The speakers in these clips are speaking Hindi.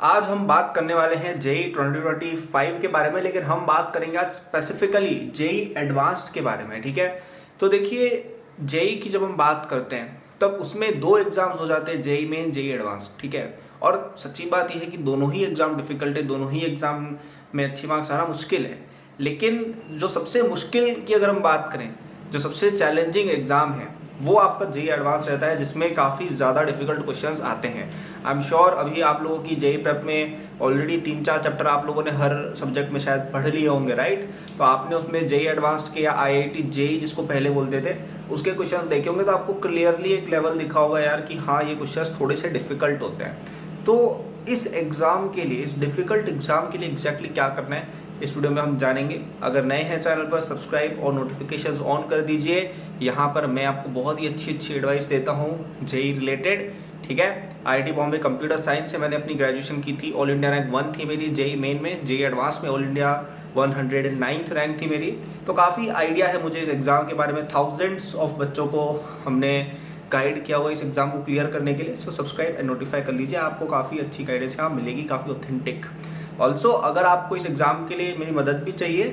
आज हम बात करने वाले हैं जेई 2025 के बारे में, लेकिन हम बात करेंगे आज स्पेसिफिकली जेई एडवांस्ड के बारे में। ठीक है, तो देखिए जेई की जब हम बात करते हैं तब उसमें दो एग्जाम्स हो जाते हैं, जेई मेन, जेई एडवांस्ड। ठीक है, और सच्ची बात यह है कि दोनों ही एग्जाम डिफिकल्ट है, दोनों ही एग्जाम में अच्छी मार्क्स आना मुश्किल है। लेकिन जो सबसे मुश्किल की अगर हम बात करें, जो सबसे चैलेंजिंग एग्जाम है वो आपका जेई एडवांस रहता है, जिसमें काफी ज्यादा डिफिकल्ट क्वेश्चंस आते हैं। आई एम श्योर अभी आप लोगों की जेई प्रेप में ऑलरेडी 3-4 चैप्टर आप लोगों ने हर सब्जेक्ट में शायद पढ़ लिए होंगे, राइट। तो आपने उसमें जेई एडवांस्ड के या आईआईटी जेई जिसको पहले बोलते थे उसके क्वेश्चंस देखे होंगे, तो आपको क्लियरली एक लेवल दिखा होगा यार कि हाँ ये क्वेश्चंस थोड़े से डिफिकल्ट होते हैं। तो इस एग्जाम के लिए, इस डिफिकल्ट एग्जाम के लिए एग्जैक्टली क्या करना है इस वीडियो में हम जानेंगे। अगर नए हैं चैनल पर सब्सक्राइब और नोटिफिकेशंस ऑन कर दीजिए। यहाँ पर मैं आपको बहुत ही अच्छी एडवाइस देता हूँ जेई रिलेटेड। ठीक है, आईआईटी बॉम्बे कंप्यूटर साइंस से मैंने अपनी ग्रेजुएशन की थी, ऑल इंडिया रैंक 1 थी मेरी जेई मेन में। जेई एडवांस में ऑल इंडिया 109th रैंक थी मेरी। तो काफी आइडिया है मुझे इस एग्जाम के बारे में। थाउजेंड्स ऑफ बच्चों को हमने गाइड किया हुआ इस एग्जाम को क्लियर करने के लिए। सो सब्सक्राइब एंड नोटिफाई कर लीजिए, आपको काफी अच्छी गाइडेंस यहाँ मिलेगी, काफी ऑथेंटिक। ऑल्सो अगर आपको इस एग्जाम के लिए मेरी मदद भी चाहिए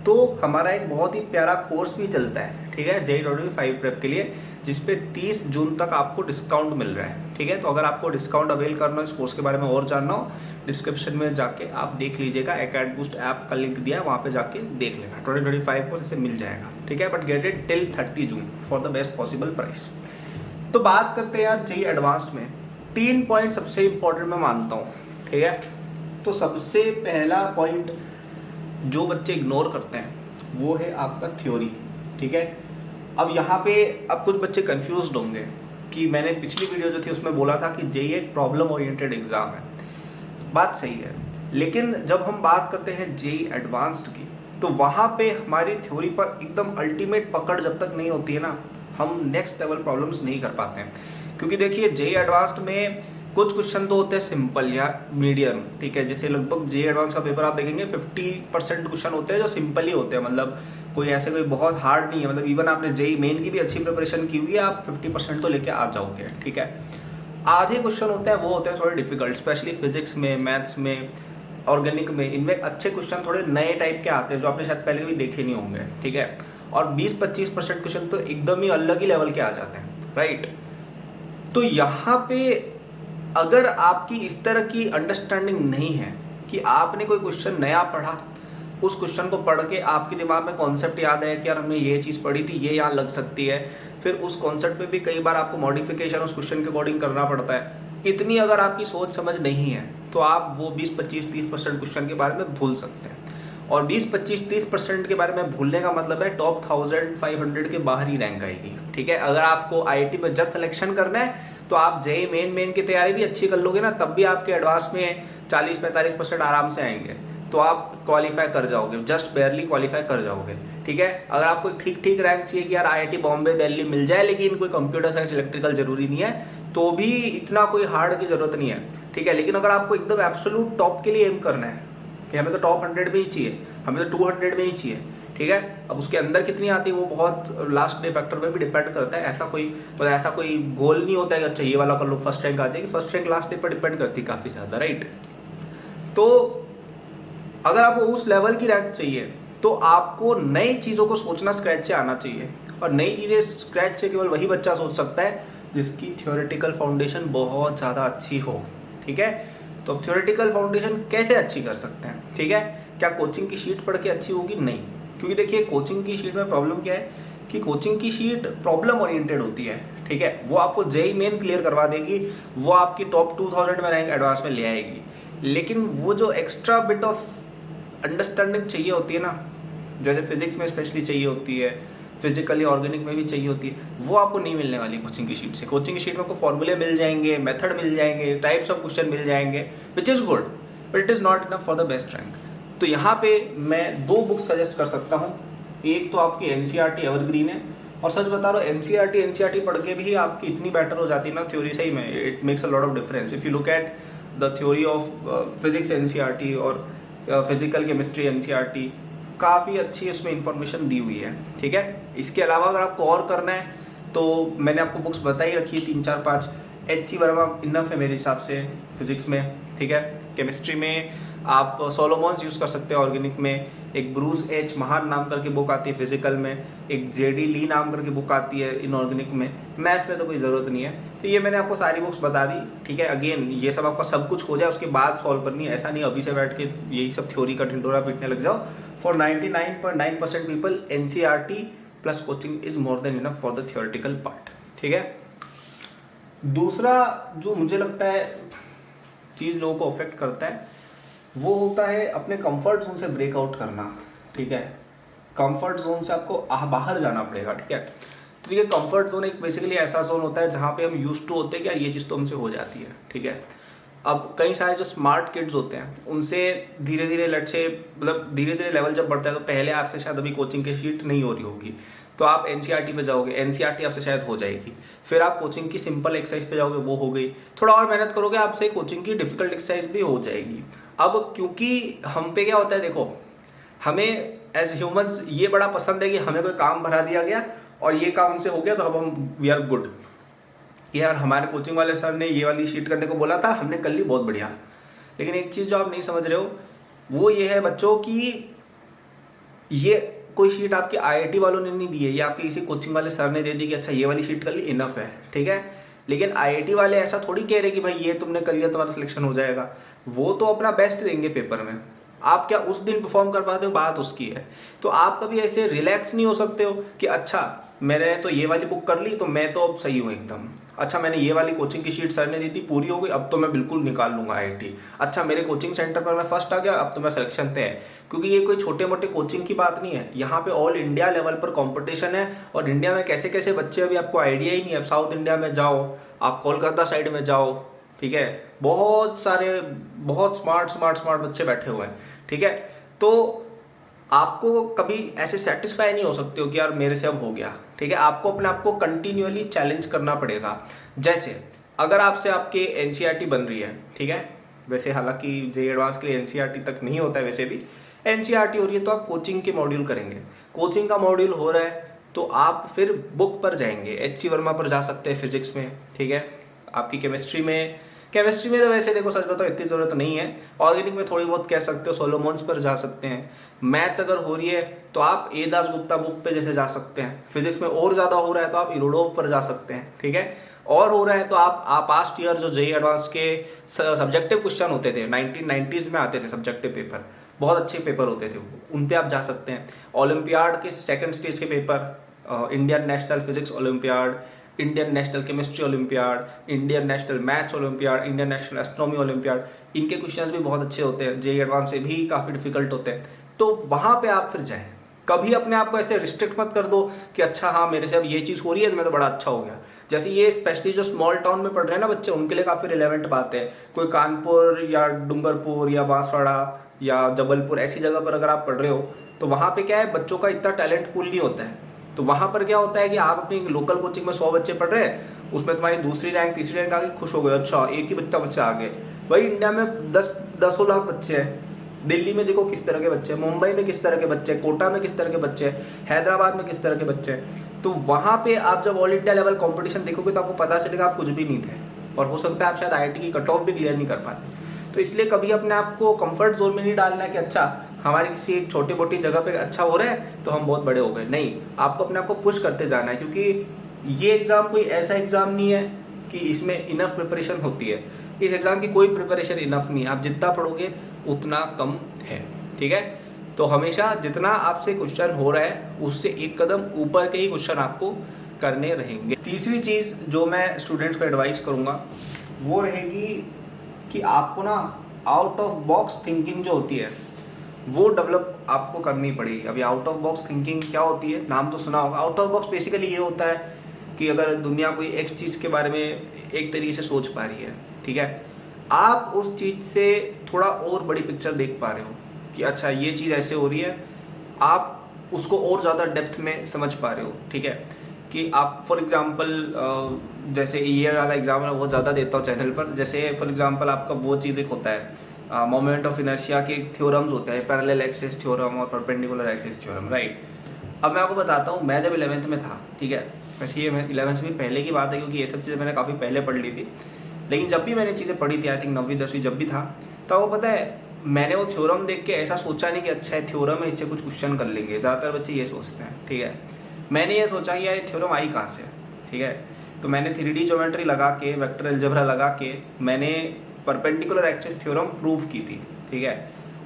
तो हमारा एक बहुत ही प्यारा कोर्स भी चलता है, ठीक है, जेई 2025 प्रेप के लिए, जिसपे 30 जून तक आपको डिस्काउंट मिल रहा है। ठीक है, तो अगर आपको डिस्काउंट अवेल करना हो, इस कोर्स के बारे में और जानना हो, डिस्क्रिप्शन में जाके आप देख लीजिएगा। एकेडमी बूस्ट ऐप का लिंक दिया है, वहां पे जाके देख लेना। 2025 को इसे मिल जाएगा। ठीक है, but get it till 30 June for the best possible price. तो बात करते हैं यार जेई एडवांस्ड में 3 पॉइंट सबसे इंपॉर्टेंट मैं मानता हूँ। ठीक है, तो सबसे पहला पॉइंट जो बच्चे इग्नोर करते हैं वो है आपका थ्योरी। ठीक है, अब यहाँ पे अब कुछ बच्चे कंफ्यूज्ड होंगे कि मैंने पिछली वीडियो जो थी उसमें बोला था कि जेई एक प्रॉब्लम ओरिएंटेड एग्जाम है। बात सही है, लेकिन जब हम बात करते हैं जेई एडवांस्ड की तो वहां पे हमारी थ्योरी पर एकदम अल्टीमेट पकड़ जब तक नहीं होती है ना, हम नेक्स्ट लेवल प्रॉब्लम्स नहीं कर पाते हैं। क्योंकि देखिए जेई एडवांस्ड में कुछ क्वेश्चन तो होते हैं सिंपल या मीडियम। ठीक है, जैसे लगभग जेई एडवांस का पेपर आप देखेंगे 50% क्वेश्चन होते हैं जो सिंपल ही होते हैं, मतलब कोई ऐसे कोई बहुत हार्ड नहीं है। मतलब इवन आपने जेई मेन की भी अच्छी प्रिपरेशन की हुई है, आप 50% तो लेके आ जाओगे। ठीक है, आधे क्वेश्चन होते हैं वो होते हैं थोड़े डिफिकल्ट, स्पेशली फिजिक्स में, मैथ्स में, ऑर्गेनिक में। इनमें अच्छे क्वेश्चन थोड़े नए टाइप के आते हैं जो आपने शायद पहले कभी देखे नहीं होंगे। ठीक है, और 20-25% क्वेश्चन तो एकदम ही अलग ही लेवल के आ जाते हैं, राइट। तो यहाँ पे अगर आपकी इस तरह की अंडरस्टैंडिंग नहीं है कि आपने कोई क्वेश्चन नया पढ़ा, उस क्वेश्चन को पढ़ के आपके दिमाग में कॉन्सेप्ट याद है कि यार हमने ये चीज पढ़ी थी, ये यहाँ लग सकती है, फिर उस कॉन्सेप्ट पे भी कई बार आपको मॉडिफिकेशन उस क्वेश्चन के अकॉर्डिंग करना पड़ता है, इतनी अगर आपकी सोच समझ नहीं है तो आप वो 20-25-30% क्वेश्चन के बारे में भूल सकते हैं। और 20-25-30% के बारे में भूलने का मतलब है टॉप 1500 के बाहर ही रैंक आएगी। ठीक है, अगर आपको आईआईटी में जस्ट सिलेक्शन करना है तो आप जेई मेन की तैयारी भी अच्छी कर लोगे ना, तब भी आपके एडवांस में 40-45% आराम से आएंगे, तो आप क्वालिफाई कर जाओगे, जस्ट बेयरली क्वालिफाई कर जाओगे। ठीक है, अगर आपको ठीक रैंक चाहिए कि यार आईआईटी बॉम्बे दिल्ली मिल जाए लेकिन कोई कंप्यूटर साइंस इलेक्ट्रिकल जरूरी नहीं है, तो भी इतना कोई हार्ड की जरूरत नहीं है। ठीक है, लेकिन अगर आपको एकदम एब्सोल्यूट टॉप के लिए एम करना है कि हमें तो टॉप 100 में ही चाहिए, हमें तो 200 में ही चाहिए, ठीक है, अब उसके अंदर कितनी आती है वो बहुत लास्ट डे फैक्टर पे भी डिपेंड करता है। ऐसा कोई गोल नहीं होता है कि अच्छा ये वाला कर लो फर्स्ट रैंक आ जाएगी, फर्स्ट रैंक लास्ट डे पर डिपेंड करती है काफी ज्यादा, राइट। तो अगर आपको उस लेवल की रैंक चाहिए तो आपको नई चीजों को सोचना स्क्रैच से आना चाहिए, और नई चीजें स्क्रैच से केवल वही बच्चा सोच सकता है जिसकी थ्योरेटिकल फाउंडेशन बहुत ज्यादा अच्छी हो। ठीक है, तो अब थ्योरेटिकल फाउंडेशन कैसे अच्छी कर सकते हैं? ठीक है, क्या कोचिंग की शीट पढ़ के अच्छी होगी? नहीं, क्योंकि देखिए कोचिंग की शीट में प्रॉब्लम क्या है कि कोचिंग की शीट प्रॉब्लम ओरिएंटेड होती है। ठीक है, वो आपको जेई मेन क्लियर करवा देगी, वो आपकी टॉप 2000 में रैंक एडवांस में ले आएगी, लेकिन वो जो एक्स्ट्रा बिट ऑफ अंडरस्टैंडिंग चाहिए होती है ना, जैसे फिजिक्स में स्पेशली चाहिए होती है, फिजिकली ऑर्गेनिक में भी चाहिए होती है, वो आपको नहीं मिलने वाली कोचिंग की शीट से। कोचिंग की शीट में आपको फॉर्मूले मिल जाएंगे, मेथड मिल जाएंगे, टाइप्स ऑफ क्वेश्चन मिल जाएंगे, which is good, but it is not enough for the best rank. तो यहाँ पे मैं 2 बुक सजेस्ट कर सकता हूँ। एक तो आपकी एनसीईआरटी एवरग्रीन है, और सच बता रहा हूँ एनसीईआरटी पढ़ के भी आपकी इतनी बेटर हो जाती है ना थ्योरी, सही में it makes a lot of difference. If you look at the theory of physics NCERT और फिजिकल केमिस्ट्री एनसीईआरटी, काफी अच्छी इसमें इंफॉर्मेशन दी हुई है। ठीक है, इसके अलावा अगर आपको और करना है तो मैंने आपको बुक्स बताई रखी है 3-4-5। HC वर्मा इनफ है मेरे हिसाब से फिजिक्स में। ठीक है, केमिस्ट्री में आप सोलोमॉन्स यूज कर सकते हैं, ऑर्गेनिक में एक ब्रूस एच महान नाम करके बुक आती है फिजिकल में, एक जेडी ली नाम करके बुक आती है इनऑर्गेनिक में। मैथ्स में तो कोई जरूरत नहीं है। तो ये मैंने आपको सारी बुक्स बता दी, ठीक है। अगेन ये सब आपका सब कुछ हो जाए उसके बाद सॉल्व करनी है, ऐसा नहीं अभी से बैठ के यही सब थ्योरी का ढिंडोरा पीटने लग जाओ। For 99.9% people NCERT plus coaching is more than enough for the theoretical part, ठीक है। दूसरा जो मुझे लगता है चीज लोगों को अफेक्ट करता है वो होता है अपने कंफर्ट जोन से ब्रेकआउट करना, ठीक है। कंफर्ट जोन से आपको बाहर जाना पड़ेगा, ठीक है। तो ये कंफर्ट जोन एक बेसिकली ऐसा जोन होता है जहां पे हम यूज्ड टू होते हैं कि यार ये चीज तो हमसे हो जाती है, ठीक है। अब कई सारे जो स्मार्ट किड्स होते हैं उनसे धीरे धीरे लेट से मतलब धीरे धीरे लेवल जब बढ़ता है तो पहले आपसे शायद अभी कोचिंग की शीट नहीं हो रही होगी तो आप एनसीईआरटी पे जाओगे, एनसीईआरटी आपसे शायद हो जाएगी, फिर आप कोचिंग की सिंपल एक्सरसाइज पे जाओगे, वो हो गई, थोड़ा और मेहनत करोगे आपसे कोचिंग की डिफिकल्ट एक्सरसाइज भी हो जाएगी। अब क्योंकि हम पे क्या होता है, देखो हमें एज ह्यूमंस ये बड़ा पसंद है कि हमें कोई काम भरा दिया गया और ये काम हमसे हो गया तो अब हम वी आर गुड, यार हमारे कोचिंग वाले सर ने ये वाली शीट करने को बोला था, हमने कर ली, बहुत बढ़िया। लेकिन एक चीज जो आप नहीं समझ रहे हो वो ये है बच्चों की ये कोई शीट आपकी आईआईटी वालों ने नहीं दी है, ये आपके किसी कोचिंग वाले सर ने दे दी कि अच्छा ये वाली शीट कर ली, इनफ है, ठीक है। लेकिन आईआईटी वाले ऐसा थोड़ी कह रहे कि भाई ये तुमने कर लिया तुम्हारा सिलेक्शन हो जाएगा, वो तो अपना बेस्ट देंगे पेपर में। आप क्या उस दिन परफॉर्म कर पाते हो बात उसकी है। तो आप कभी ऐसे रिलैक्स नहीं हो सकते हो कि अच्छा मैंने तो ये वाली बुक कर ली तो मैं तो अब सही हूं एकदम, अच्छा मैंने ये वाली कोचिंग की शीट सर ने दी थी पूरी हो गई, अब तो मैं बिल्कुल निकाल लूंगा आईआईटी, अच्छा मेरे कोचिंग सेंटर पर मैं फर्स्ट आ गया, अब तो मैं सिलेक्शन तय है। क्योंकि ये कोई छोटे मोटे कोचिंग की बात नहीं है, यहाँ पे ऑल इंडिया लेवल पर कंपटीशन है और इंडिया में कैसे कैसे बच्चे अभी आपको आइडिया ही नहीं है। साउथ इंडिया में जाओ, आप कोलकाता साइड में जाओ, ठीक है, बहुत सारे बहुत स्मार्ट स्मार्ट स्मार्ट बच्चे बैठे हुए हैं, ठीक है। तो आपको कभी ऐसे सेटिस्फाई नहीं हो सकते हो कि यार मेरे से अब हो गया, ठीक है। आपको अपने आप को कंटिन्यूअली चैलेंज करना पड़ेगा। जैसे अगर आपसे आपके एनसीईआरटी बन रही है, ठीक है, वैसे हालांकि जेईई एडवांस के लिए एनसीईआरटी तक नहीं होता है, वैसे भी एनसीईआरटी हो रही है तो आप कोचिंग के मॉड्यूल करेंगे, कोचिंग का मॉड्यूल हो रहा है तो आप फिर बुक पर जाएंगे, एचसी वर्मा पर जा सकते हैं फिजिक्स में, ठीक है। आपकी केमिस्ट्री में तो वैसे देखो सच बताओ इतनी जरूरत नहीं है, ऑर्गेनिक में थोड़ी बहुत कह सकते हो, सोलोमॉन्स पर जा सकते हैं। मैथ्स अगर हो रही है तो आप ए दास गुप्ता बुक पे जैसे जा सकते हैं, फिजिक्स में और ज्यादा हो रहा है तो आप इरोडोव पर जा सकते हैं, ठीक है। और हो रहा है तो आप पास्ट ईयर जो जेईई एडवांस के सब्जेक्टिव क्वेश्चन होते थे 1990s में आते थे सब्जेक्टिव पेपर, बहुत अच्छे पेपर होते थे, उन पे आप जा सकते हैं। ओलंपियाड के सेकंड स्टेज के paper, Indian national physics olympiad, Indian national chemistry olympiad, Indian national maths olympiad, Indian national astronomy olympiad, इनके क्वेश्चंस भी बहुत अच्छे होते हैं, जेईई एडवांस से भी काफी डिफिकल्ट होते हैं। तो वहां पे आप फिर जाएं, कभी अपने आप को ऐसे रिस्ट्रिक्ट मत कर दो कि अच्छा हाँ मेरे से अब ये चीज हो रही है तो मैं तो बड़ा अच्छा हो गया। जैसे ये स्पेशली जो स्मॉल टाउन में पढ़ रहे हैं ना बच्चे, उनके लिए काफी रिलेवेंट बात है। कोई कानपुर या डूंगरपुर या बांसवाड़ा या जबलपुर ऐसी जगह पर अगर आप पढ़ रहे हो तो वहां पे क्या है, बच्चों का इतना टैलेंट पूल नहीं होता है। तो वहां पर क्या होता है कि आप अपनी लोकल कोचिंग में 100 बच्चे पढ़ रहे हैं, उसमें तुम्हारी दूसरी रैंक तीसरी रैंक आ गई, खुश हो गए, अच्छा एक ही बच्चा आ गए। भाई इंडिया में 10 लाख बच्चे हैं, दिल्ली में देखो किस तरह के बच्चे, मुंबई में किस तरह के बच्चे, कोटा में किस तरह के बच्चे, हैदराबाद में किस तरह के बच्चे। तो वहां पे आप जब ऑल इंडिया लेवल कंपटीशन देखोगे तो आपको पता चलेगा आप कुछ भी नहीं थे और हो सकता है आप शायद आईआईटी की कट ऑफ भी क्लियर नहीं कर पाते। तो इसलिए कभी अपने आप को कंफर्ट जोन में नहीं डालना है कि अच्छा हमारी किसी एक छोटी मोटी जगह पे अच्छा हो रहा है तो हम बहुत बड़े हो गए, नहीं, आपको अपने आप को पुश करते जाना है। क्योंकि ये एग्जाम कोई ऐसा एग्जाम नहीं है कि इसमें इनफ प्रिपरेशन होती है, इस एग्जाम की कोई प्रिपरेशन इनफ नहीं है, आप जितना पढ़ोगे उतना कम है, ठीक है। तो हमेशा जितना आपसे क्वेश्चन हो रहा है उससे एक कदम ऊपर के ही क्वेश्चन आपको करने रहेंगे। तीसरी चीज जो मैं स्टूडेंट्स को एडवाइस करूंगा वो रहेगी कि आपको ना आउट ऑफ बॉक्स थिंकिंग जो होती है वो डेवलप आपको करनी पड़ेगी। अभी आउट ऑफ बॉक्स थिंकिंग क्या होती है, नाम तो सुना होगा। आउट ऑफ बॉक्स बेसिकली ये होता है कि अगर दुनिया कोई एक चीज के बारे में एक तरीके से सोच पा रही है, ठीक है, आप उस चीज से थोड़ा और बड़ी पिक्चर देख पा रहे हो कि अच्छा ये चीज ऐसे हो रही है, आप उसको और ज्यादा डेप्थ में समझ पा रहे हो, ठीक है। कि आप फॉर एग्जांपल जैसे ये वाला एग्जाम्पल मैं बहुत ज्यादा देता हूँ चैनल पर, जैसे फॉर एग्जांपल आपका वो चीज एक होता है मोमेंट ऑफ इनर्शिया के थ्योरम्स होते हैं, पैरेलल एक्सिस थ्योरम और परपेंडिकुलर एक्सिस थ्योरम, राइट। अब मैं आपको बताता हूँ, मैं जब 11th में था, ठीक है, वैसे ये 11th में पहले की बात है क्योंकि ये सब चीजें मैंने काफी पहले पढ़ ली थी, लेकिन जब भी मैंने चीजें पढ़ी थी, आई थिंक 9वीं 10वीं जब भी था, तो वो पता है मैंने वो थ्योरम देख के ऐसा सोचा नहीं कि अच्छा है थ्योरम है इससे कुछ क्वेश्चन कर लेंगे, ज्यादातर बच्चे ये सोचते हैं, ठीक है। मैंने ये सोचा कि यार ये थ्योरम आई कहाँ से, ठीक है। तो मैंने 3D ज्योमेट्री लगा के, वेक्टर अलजेब्रा लगा के मैंने परपेंडिकुलर एक्सिस थ्योरम प्रूव की थी, ठीक है।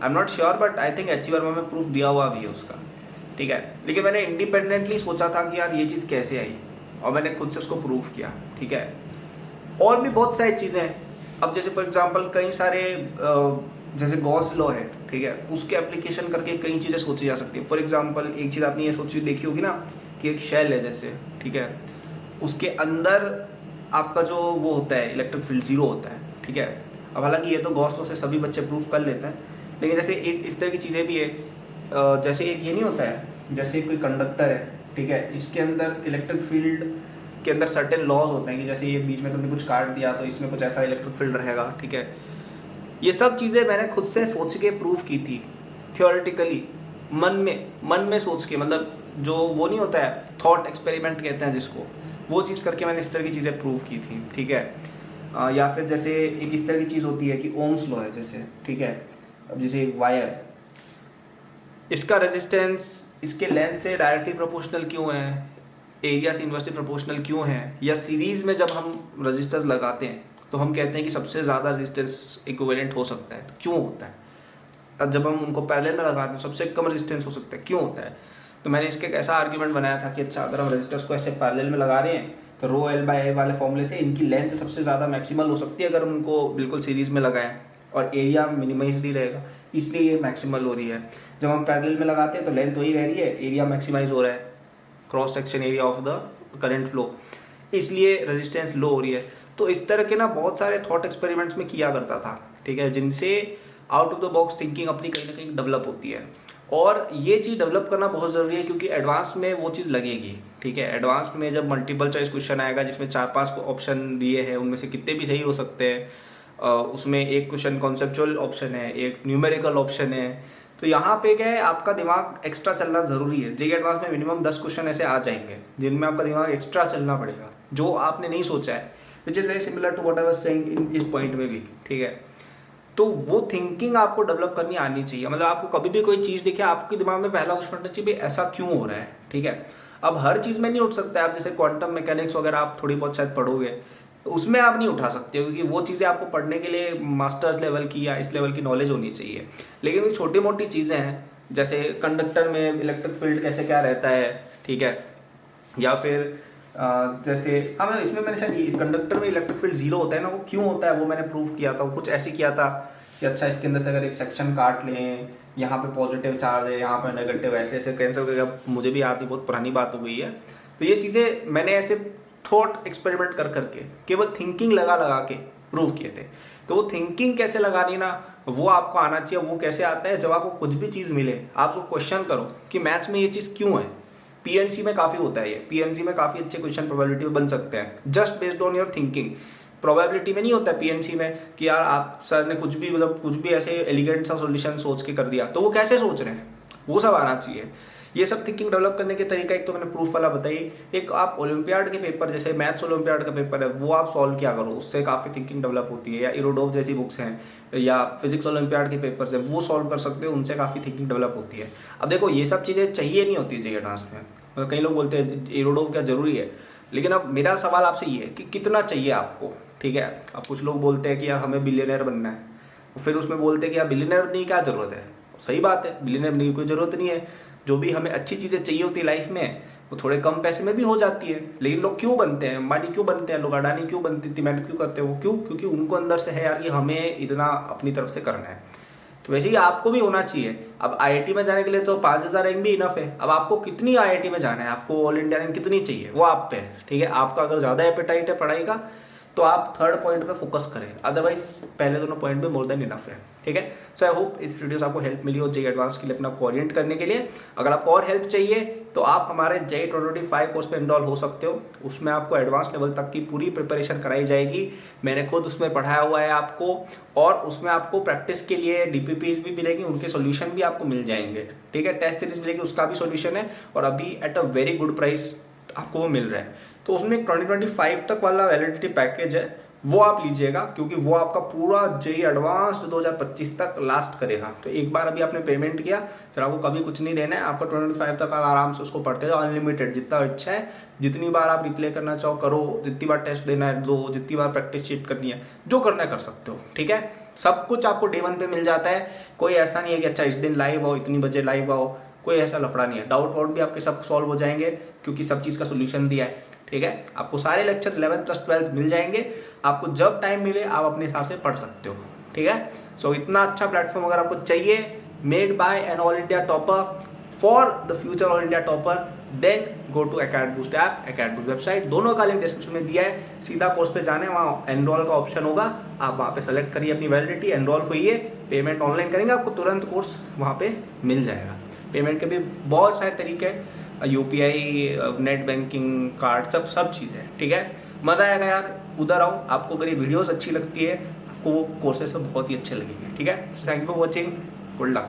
I am not sure but I think H Verma में प्रूफ दिया हुआ भी है उसका, ठीक है। लेकिन मैंने इंडिपेंडेंटली सोचा था कि यार ये चीज़ कैसे आई, और मैंने खुद से उसको प्रूव किया, ठीक है। और भी बहुत सारी चीज़ें हैं। अब जैसे फॉर एग्जांपल कई सारे जैसे गॉस लॉ है, ठीक है, उसके एप्लीकेशन करके कई चीज़ें सोची जा सकती है। फॉर एग्जांपल एक चीज़ आपने ये सोची देखी होगी ना कि एक शेल है जैसे, ठीक है, उसके अंदर आपका जो वो होता है इलेक्ट्रिक फील्ड 0 होता है, ठीक है। अब हालांकि ये तो गॉस लॉ से सभी बच्चे प्रूफ कर लेते हैं, लेकिन जैसे एक इस तरह की चीज़ें भी है, जैसे एक ये नहीं होता है, जैसे कोई कंडक्टर है, ठीक है, इसके अंदर इलेक्ट्रिक फील्ड के अंदर सर्टेन लॉज होते हैं कि जैसे ये बीच में तुमने कुछ काट दिया तो इसमें कुछ ऐसा इलेक्ट्रिक फील्ड रहेगा, ठीक है। ये सब चीज़ें मैंने खुद से सोच के प्रूफ की थी थियोरेटिकली, मन में सोच के, मतलब जो वो नहीं होता है थॉट एक्सपेरिमेंट कहते हैं जिसको, वो चीज़ करके मैंने इस तरह की चीज़ें प्रूव की थी, ठीक है। या फिर जैसे एक इस तरह की चीज़ होती है कि ओम्स लॉ है जैसे, ठीक है। अब जैसे एक वायर, इसका रेजिस्टेंस इसके लेंथ से डायरेक्टली प्रोपोर्शनल क्यों है, एरिया से इन्वर्सली प्रोपोर्शनल क्यों है, या सीरीज में जब हम रेजिस्टेंस लगाते हैं तो हम कहते हैं कि सबसे ज़्यादा रेजिस्टेंस इक्विवेलेंट हो सकता है, तो क्यों होता है। अब जब हम उनको पैरेलल में लगाते हैं सबसे कम रेजिस्टेंस हो सकता है, क्यों होता है। तो मैंने इसके एक ऐसा आर्ग्यूमेंट बनाया था कि अच्छा अगर हम रेजिस्टेंस को ऐसे पैरेलल में लगा रहे हैं तो रो एल बाई ए वाले फॉर्मूले से इनकी लेंथ सबसे ज़्यादा मैक्सिमल हो सकती है अगर उनको बिल्कुल सीरीज में लगाएं, और एरिया मिनिमाइज रहेगा, इसलिए ये मैक्सिमल हो रही है। जब हम पैरेलल में लगाते हैं तो लेंथ वही रह रही है, एरिया मैक्सिमाइज हो रहा है, cross section area of the current flow, इसलिए रेजिस्टेंस लो हो रही है। तो इस तरह के ना बहुत सारे थॉट एक्सपेरिमेंट्स में किया करता था, ठीक है, जिनसे out of the box thinking अपनी कहीं ना कहीं डेवलप होती है। और ये चीज़ डेवलप करना बहुत ज़रूरी है क्योंकि एडवांस में वो चीज़ लगेगी, ठीक है। एडवांस में जब मल्टीपल चॉइस क्वेश्चन आएगा जिसमें 4-5 ऑप्शन दिए हैं, उनमें से कितने भी सही हो सकते हैं, उसमें एक क्वेश्चन कॉन्सेप्चुअल ऑप्शन है, एक न्यूमेरिकल ऑप्शन है, तो यहाँ पे क्या है आपका दिमाग एक्स्ट्रा चलना जरूरी है। जेईई एडवांस में मिनिमम 10 क्वेश्चन ऐसे आ जाएंगे जिनमें आपका दिमाग एक्स्ट्रा चलना पड़ेगा जो आपने नहीं सोचा है, which is very similar to what I was saying in इस पॉइंट में भी, ठीक है। तो वो थिंकिंग आपको डेवलप करनी आनी चाहिए, मतलब आपको कभी भी कोई चीज दिखे आपके दिमाग में पहला क्वेश्चन होना चाहिए ऐसा क्यों हो रहा है, ठीक है। अब हर चीज में नहीं उठ सकता है, आप जैसे क्वांटम मैकेनिक्स वगैरह आप थोड़ी बहुत शायद पढ़ोगे, उसमें आप नहीं उठा सकते क्योंकि वो चीज़ें आपको पढ़ने के लिए मास्टर्स लेवल की या इस लेवल की नॉलेज होनी चाहिए। लेकिन वो छोटी मोटी चीज़ें हैं जैसे कंडक्टर में इलेक्ट्रिक फील्ड कैसे क्या रहता है, ठीक है, या फिर जैसे हाँ इसमें मैंने शायद कंडक्टर में इलेक्ट्रिक फील्ड 0 होता है ना, वो क्यों होता है वो मैंने प्रूव किया था। कुछ ऐसे किया था कि अच्छा इसके अंदर से अगर एक सेक्शन काट लें, यहाँ पे पॉजिटिव चार्ज है, यहाँ पे नेगेटिव, ऐसे ऐसे कैंसिल करके, मुझे भी याद ही बहुत पुरानी बात हो गई है। तो ये चीज़ें मैंने ऐसे थॉट एक्सपेरिमेंट कर करके केवल थिंकिंग लगा लगा के प्रूव किए थे। तो वो थिंकिंग कैसे लगानी ना वो आपको आना चाहिए। वो कैसे आता है, जब आपको कुछ भी चीज मिले आप उसको क्वेश्चन करो कि मैथ्स में ये चीज क्यों है। पीएनसी में काफी होता है ये, पीएनसी में काफी अच्छे क्वेश्चन प्रोबेबिलिटी में बन सकते हैं just based on your thinking. Probability में नहीं होता है पीएनसी में कि यार आप सर ने कुछ भी मतलब कुछ भी ऐसे एलिगेंट सा सॉल्यूशन सोच के कर दिया, तो वो कैसे सोच रहे हैं वो सब आना चाहिए। ये सब थिंकिंग डेवलप करने के तरीका एक तो मैंने प्रूफ वाला बताई, एक आप ओलंपियाड के पेपर जैसे मैथ्स ओलंपियाड का पेपर है वो आप सॉल्व किया करो, उससे काफी थिंकिंग डेवलप होती है। या इरोडोव जैसी बुक्स हैं या फिजिक्स ओलंपियाड के पेपर्स हैं वो सॉल्व कर सकते हो, उनसे काफी थिंकिंग डेवलप होती है। अब देखो ये सब चीजें चाहिए नहीं होती जेईई एडवांस में, मतलब कई लोग बोलते हैं इरोडोव क्या जरूरी है, लेकिन अब मेरा सवाल आपसे ये है कि कितना चाहिए आपको, ठीक है। अब कुछ लोग बोलते हैं कि यार हमें बिलियनर बनना है, फिर उसमें बोलते हैं कि यार बिलियनर बनने की क्या जरूरत है। सही बात है, बिलियनर बनने की कोई जरूरत नहीं है। जो भी हमें अच्छी चीजें चाहिए होती है लाइफ में वो थोड़े कम पैसे में भी हो जाती है। लेकिन लोग क्यों बनते हैं, अंबानी क्यों बनते हैं, लोग अडानी क्यों बनते हैं, मेहनत क्यों करते हैं वो क्यों, क्योंकि उनको अंदर से है यार कि हमें इतना अपनी तरफ से करना है। तो वैसे ही आपको भी होना चाहिए। अब आईआईटी में जाने के लिए तो 5000 रैंक भी इनफ है। अब आपको कितनी आईआईटी में जाना है, आपको ऑल इंडिया रैंक कितनी चाहिए वो आप पे, ठीक है। आपका अगर ज्यादा एपेटाइट है पढ़ाई का तो आप थर्ड पॉइंट पे फोकस करें, अदरवाइज पहले दोनों पॉइंट पे मोर देन इनफ है, ठीक है। सो आई होप इस वीडियो से आपको हेल्प मिली हो जेईई एडवांस के लिए अपना आपको ओरिएंट करने के लिए। अगर आपको और हेल्प चाहिए तो आप हमारे जेईई 2025 कोर्स पे एनरोल हो सकते हो। उसमें आपको एडवांस लेवल तक की पूरी प्रिपरेशन कराई जाएगी, मैंने खुद उसमें पढ़ाया हुआ है आपको, और उसमें आपको प्रैक्टिस के लिए डीपीपीज भी मिलेगी, उनके सोल्यूशन भी आपको मिल जाएंगे, ठीक है। टेस्ट सीरीज मिलेगी, उसका भी सोल्यूशन है, और अभी at a very good price आपको वो मिल रहा है। तो उसमें 2025 तक वाला वैलिडिटी पैकेज है वो आप लीजिएगा, क्योंकि वो आपका पूरा जेई एडवांस्ड 2025 तक लास्ट करेगा। तो एक बार अभी आपने पेमेंट किया, फिर आपको कभी कुछ नहीं देना है, आपका 25 तक आप आराम से उसको पढ़ते जाओ, अनलिमिटेड, जितना इच्छा है जितनी बार आप रिप्ले करना चाहो करो, जितनी बार टेस्ट देना है दो, जितनी बार प्रैक्टिस शीट करनी है, जो करना है कर सकते हो। ठीक है, सब कुछ आपको डे 1 पे मिल जाता है। कोई ऐसा नहीं है कि अच्छा इस दिन लाइव आओ, इतनी बजे लाइव आओ, कोई ऐसा लफड़ा नहीं है। डाउट वाउट भी आपके सब सॉल्व हो जाएंगे, क्योंकि सब चीज का सोल्यूशन दिया है। ठीक है, आपको सारे लेक्चर 11th प्लस 12th मिल जाएंगे, आपको जब टाइम मिले आप अपने हिसाब से पढ़ सकते हो। ठीक है, सो इतना अच्छा प्लेटफॉर्म अगर आपको चाहिए, made by an all India topper for the future all India topper, then go to academy boost app, academy boost website, दोनों का लिंक डिस्क्रिप्शन में दिया है। सीधा कोर्स पे जाना है, वहाँ एनरोल का ऑप्शन होगा, आप वहाँ पे सेलेक्ट करिए अपनी वैलिडिटी, एनरोल होइए, पेमेंट ऑनलाइन करेंगे, आपको तुरंत कोर्स वहाँ पे मिल जाएगा। पेमेंट के भी बहुत सारे तरीके हैं, यूपीआई, नेट बैंकिंग, कार्ड, सब चीजें। ठीक है, मजा आएगा यार, उधर आओ। आपको अगर ये वीडियोस अच्छी लगती है, आपको वो कोर्सेस बहुत ही अच्छे लगेंगे। ठीक है, thank you for watching, good luck.